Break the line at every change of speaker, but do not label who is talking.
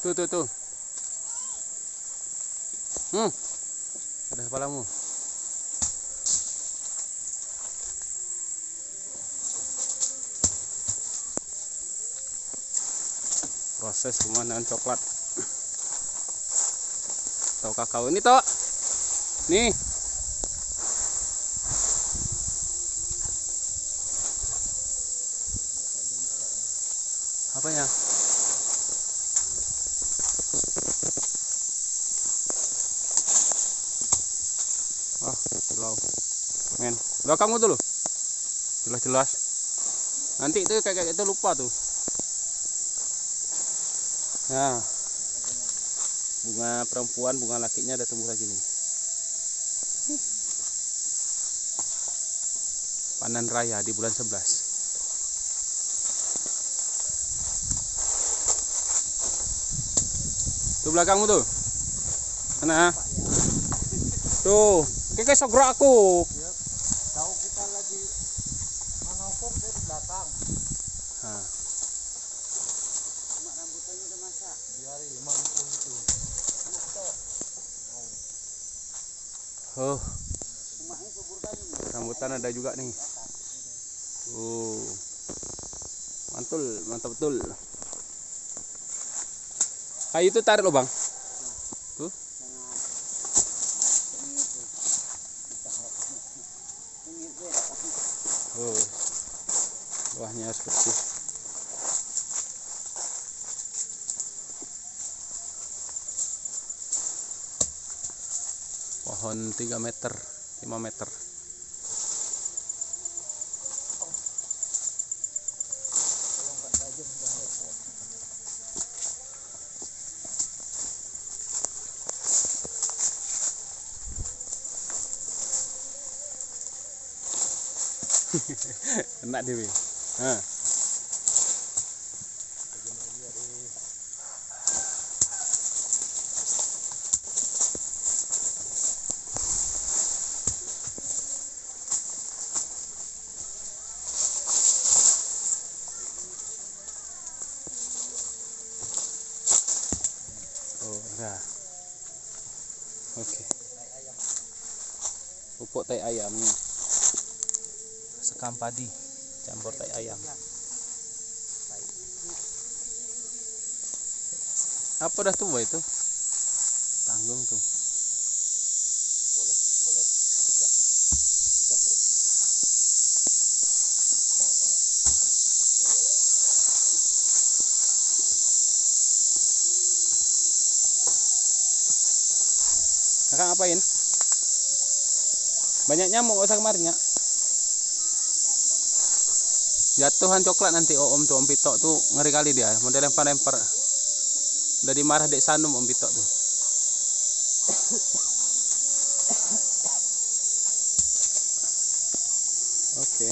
Tuh. Ada kepalamu. Proses pemanasan coklat atau kakao ini toh. Nih. Apanya? Wah, pulau. Men, belakangmu tuh loh. Jelas-jelas. Nanti itu kayak itu lupa tuh. Nah, bunga perempuan, bunga lakinya ada tumbuh lagi nih. Panen raya di bulan 11. Tuh belakangmu tuh. Mana? Tuh, kayak sogro aku.
Tahu kita lagi menopok dari belakang.
Nah.
Mak rambutannya udah masak. Biarin mampus itu. Enak toh.
Oh,
Emaknya subur kali nih.
rambutan ada juga nih. Mantap betul. Kayu itu tarik loh bang. Tuh. Oh, buahnya harus bersih. Pohon 3 meter, 5 meter. Enak dewe. Nah. Oh, udah. Oke. Pupuk tai ayam nih. Sekam padi campur tai ayam. Apa dah tua itu? Tanggung tuh.
Boleh. Kita terus.
Kakak ngapain? Banyak nyamuk usah kemarin ya. Jatuhan coklat nanti om tuh, om Pitok tuh ngeri kali dia, model lempar-lempar. Udah dimarah Dek Sanum om Pitok tuh.